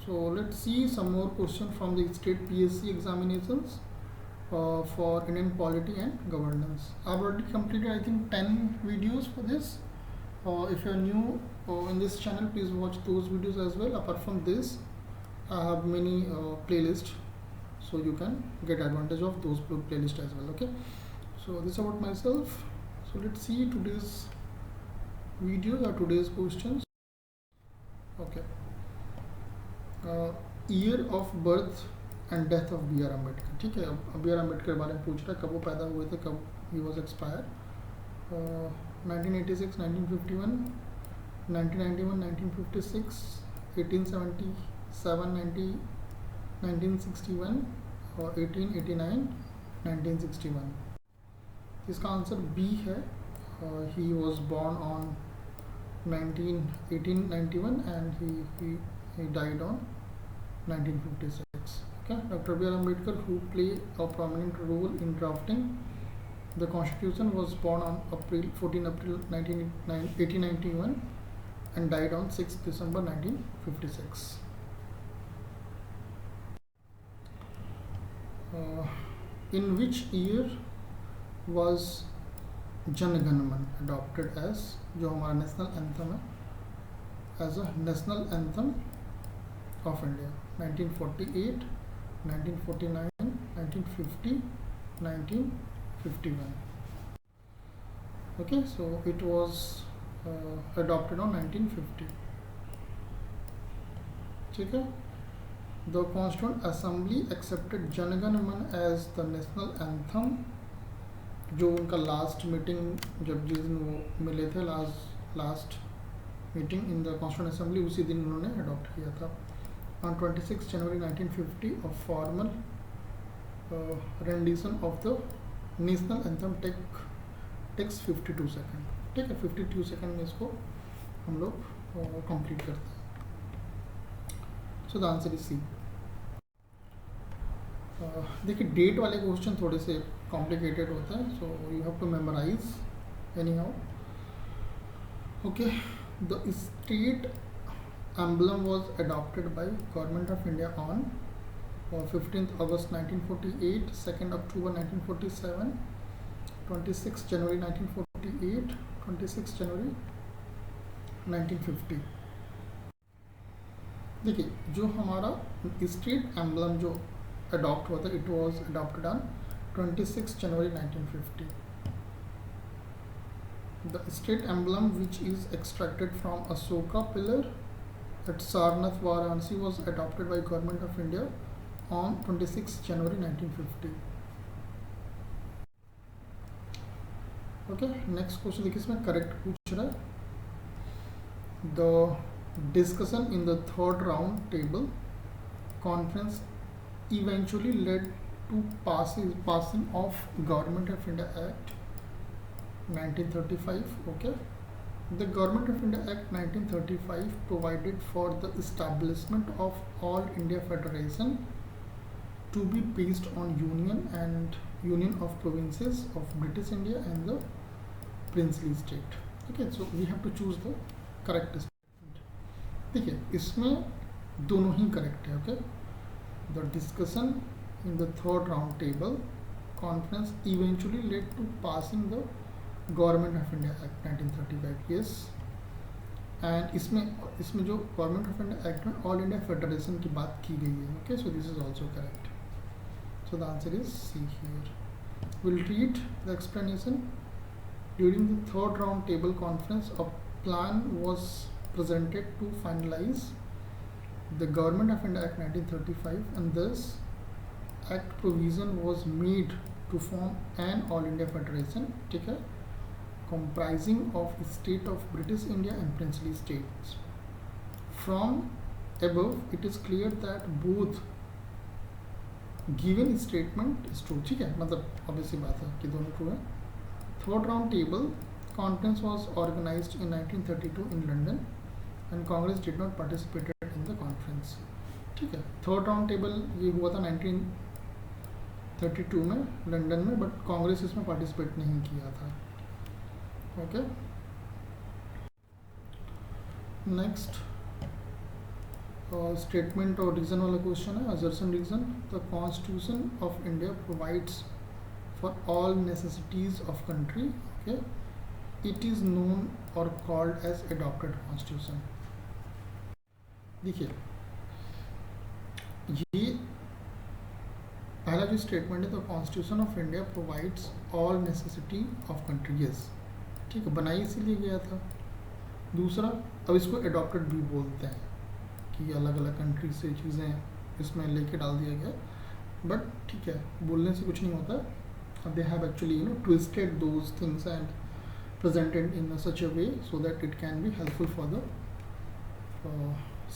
So let's see some more questions from the state PSC examinations for Indian polity and governance. I've already completed I think 10 videos for this. If you're new in this channel, please watch those videos as well. Apart from this, I have many playlists, so you can get advantage of those playlists as well. Okay, so this is about myself. So let's see today's videos or today's questions. Okay, year of birth and death of B R Ambedkar. ठीक है, अब B R Ambedkar के बारे में पूछ रहा है, कब वो पैदा हुए थे, कब ही वॉज एक्सपायर. 1986, 1951, 1991, 1956, 1877, 1961 और 1889, 1961. इसका आंसर बी है. He was born on 1891 and he died on 1956. Okay, Dr. B.R. Ambedkar, who played a prominent role in drafting the Constitution, was born on 14 April 1891 and died on 6 December 1956. In which year was Jana Gana मन adopted as, जो हमारा national anthem है, as a national anthem of India? 1948, 1949, 1950, 1951. Okay, so it was adopted on 1950. ठीक है. The Constituent Assembly accepted Jana Gana मन as the national anthem. जो उनका last meeting, जब जिस दिन वो मिले थे, last meeting in the constituent assembly, उसी दिन उन्होंने अडॉप्ट किया था. On 26 January 1950 a formal rendition of the national anthem takes 52 second. ठीक है, 52 सेकेंड में इसको हम लोग कंप्लीट करते हैं. So the answer is C. देखिए, डेट वाले क्वेश्चन थोड़े से कॉम्प्लिकेटेड होता है, so you have to memorise anyhow. Okay, the state emblem was adopted by government of India on 15 August 1948, 2 October 1947, 26 January 1948, 26 January 1950. देखिए, जो हमारा स्टेट एम्बलम जो अडॉप्ट हुआ था, it was adopted on 26 January 1950. The state emblem, which is extracted from Ashoka pillar at Sarnath, Varanasi, was adopted by Government of India on 26 January 1950. Okay, next question देखिए, इसमें correct पूछ रहा है. The discussion in the third round table conference eventually led to passing of Government of India Act 1935. Okay, the Government of India Act 1935 provided for the establishment of All India Federation to be based on union of provinces of British India and the princely state. Okay, so we have to choose the correct statement. देखिए, इसमें दोनों ही correct है. Okay, the discussion in the third round table conference eventually led to passing the Government of India Act 1935. Yes, and इसमें जो Government of India Act में All India Federation की बात की गई है. Okay, so this is also correct. So the answer is C here. We'll read the explanation. During the third round table conference, a plan was presented to finalize the Government of India Act 1935, and this Act provision was made to form an All India Federation, ठीक है, comprising of state of British India and princely states. From above, it is clear that both given statement is true. ठीक है, मतलब obviously बात है कि दोनों true है. Third round table conference was organized in 1932 in London, and Congress did not participate in the conference. ठीक है, थर्ड राउंड टेबल ये हुआ था 1932 में लंदन में, बट कांग्रेस इसमें पार्टिसिपेट नहीं किया था. ओके, नेक्स्ट स्टेटमेंट और रीज़न वाला क्वेश्चन है, assertion reason. The constitution of India provides for all necessities of country, okay, it is known और कॉल्ड एज एडॉप्टेड कॉन्स्टिट्यूशन। देखिए ये पहला जो स्टेटमेंट है, the constitution of India provides all necessity of country, yes, ठीक है, बनाई इसीलिए गया था। दूसरा, अब इसको एडॉप्टेड भी बोलते हैं कि अलग अलग कंट्री से चीज़ें इसमें लेके डाल दिया गया, बट ठीक है, बोलने से कुछ नहीं होता। They have actually twisted those things and presented in such a way so that it can be helpful for the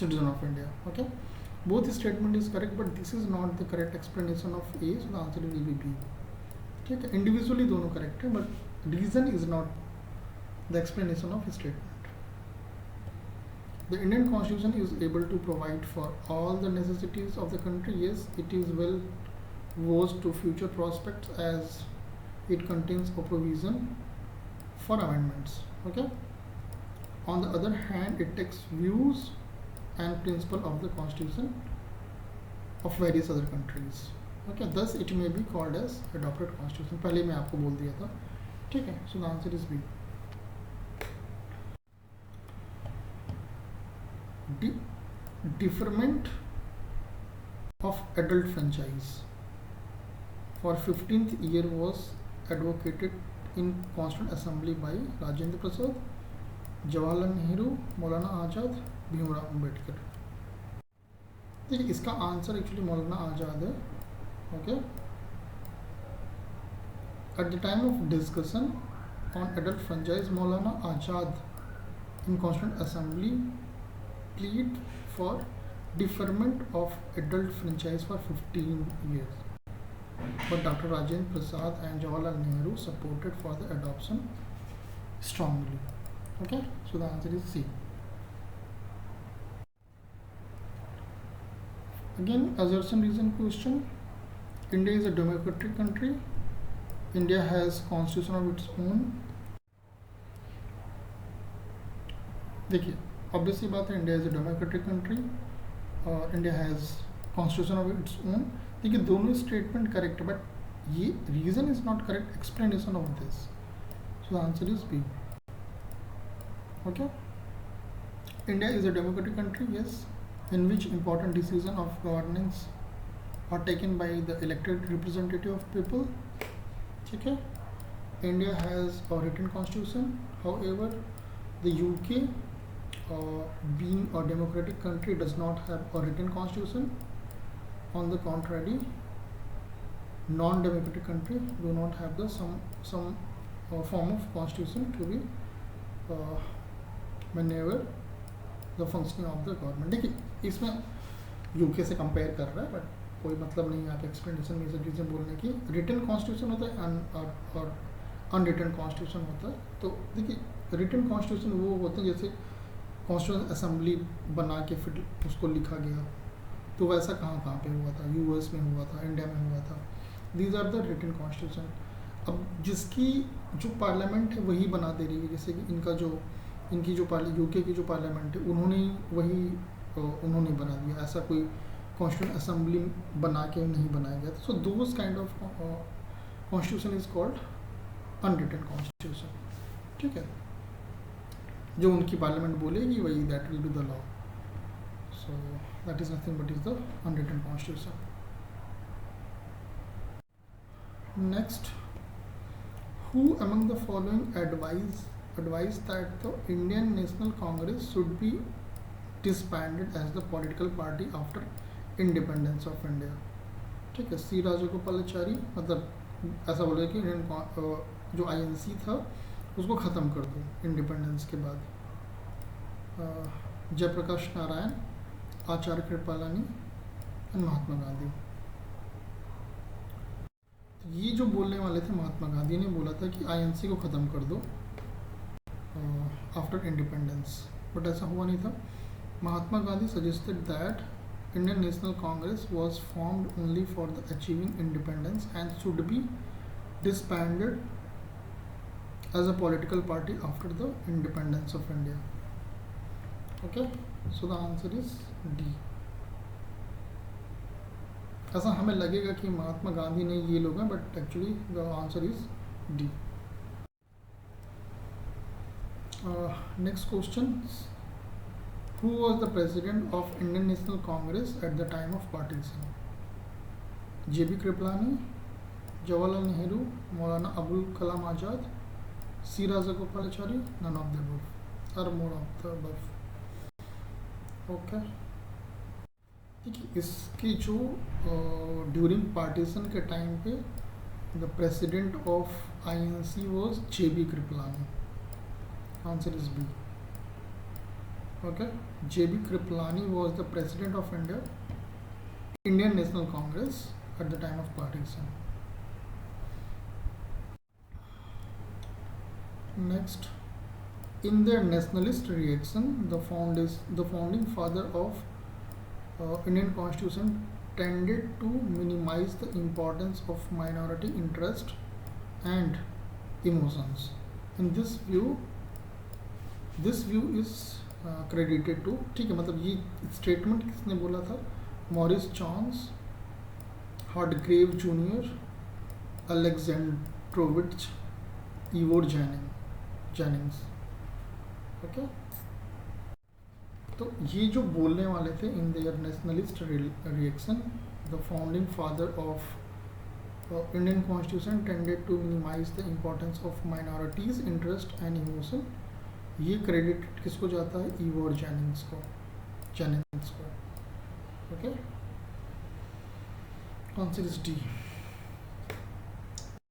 citizen of India. Okay, both statement is correct, but this is not the correct explanation of A, so the answer will be B. ठीक है, individually दोनों correct है, but reason is not the explanation of statement. The Indian Constitution is able to provide for all the necessities of the country. Yes, it is well versed to future prospects as it contains a provision for amendments. Okay, on the other hand, it takes views and principle of the constitution of various other countries. Okay, thus it may be called as adopted constitution. पहले मैं आपको बोल दिया था, ठीक है, so the answer is B. Deferment of adult franchise for 15th year was advocated in Constituent Assembly by Rajendra Prasad, Jawaharlal Nehru, मौलाना आज़ाद, भीमराव अम्बेडकर। देखिए इसका आंसर एक्चुअली मौलाना आज़ाद है। Okay, at the time of discussion on adult franchise, Maulana Azad in constituent assembly plead for deferment of adult franchise for 15 years. But Dr. Rajendra Prasad and Jawaharlal Nehru supported for the adoption strongly. Okay, so the answer is C. Again, assertion reason question. India is a democratic country. India has constitution of its own. देखिए obvious बात है, India is a democratic country और India has constitution of its own. देखिए दोनों statement correct, but ये reason is not correct explanation of this, so the answer is B. Okay, India is a democratic country, yes, in which important decision of governance are taken by the elected representative of people. ठीक है, India has a written constitution, however the UK being a democratic country does not have a written constitution. On the contrary, non-democratic country do not have the some form of constitution to be whenever the functioning of the government. देखिए इसमें UK से compare कर रहा है, but कोई मतलब नहीं है आप एक्सप्लेनेशन में ये सब चीज़ें बोलने की. रिटन कॉन्स्टिट्यूशन होता है और अनरिटन कॉन्स्टिट्यूशन होता है. तो देखिए रिटन कॉन्स्टिट्यूशन वो होते हैं जैसे कॉन्स्टिट्यूशन असेंबली बना के फिर उसको लिखा गया, तो वैसा कहाँ कहाँ पे हुआ था, यूएस में हुआ था, इंडिया में हुआ था. These are the written constitution. अब जिसकी जो पार्लियामेंट है वही बना दे रही है, जैसे कि इनकी जो यूके की जो पार्लियामेंट है उन्होंने बना दिया, ऐसा कोई कॉन्स्टिट्यूशन असेंबली बना के नहीं बनाया गया. So those kind of constitution is called unwritten constitution. ठीक है, जो उनकी पार्लियामेंट बोलेगी वही that will be the law. So that is nothing but is the unwritten constitution. Next, who among the following advised that the Indian National Congress should be disbanded as the political party after independence of India? ठीक है, सी राजगोपालाचारी, मतलब ऐसा बोले कि जो INC था उसको ख़त्म कर दो इंडिपेंडेंस के बाद. जयप्रकाश नारायण, आचार्य कृपलानी एंड महात्मा गांधी. ये जो बोलने वाले थे महात्मा गांधी ने बोला था कि INC को ख़त्म कर दो आफ्टर इंडिपेंडेंस, बट ऐसा हुआ नहीं था. Mahatma Gandhi suggested that Indian National Congress was formed only for the achieving independence and should be disbanded as a political party after the independence of India. Okay, so the answer is D. ऐसा हमें लगेगा कि महात्मा गांधी नहीं ये लोग हैं, but actually the answer is D. Next question, who was the president of Indian National Congress at the time of partition? J B. Kripalani, Jawaharlal Nehru, Maulana Abul Kalam Azad, C Rajagopalachari, none of the above or more of the above. Okay, ठीक है। इसकी जो during partition के time पे the president of INC was J B. Kripalani. Answer is B. Okay, J B. Kripalani was the president of Indian National Congress at the time of partition. Next, in their nationalist reaction, the founding father of Indian Constitution tended to minimize the importance of minority interest and emotions. In this view is credited to, ठीक है, मतलब ये statement किसने बोला था? Morris Jones, Hardgrave junior, Alexandrowicz, Ivor Jennings. Okay, तो ये जो बोलने वाले थे, in their nationalist reaction the founding father of Indian constitution tended to minimise the importance of minorities interest and emotion, ये क्रेडिट किसको जाता है? इवोर जेनिंग्स को। Okay, answer is D.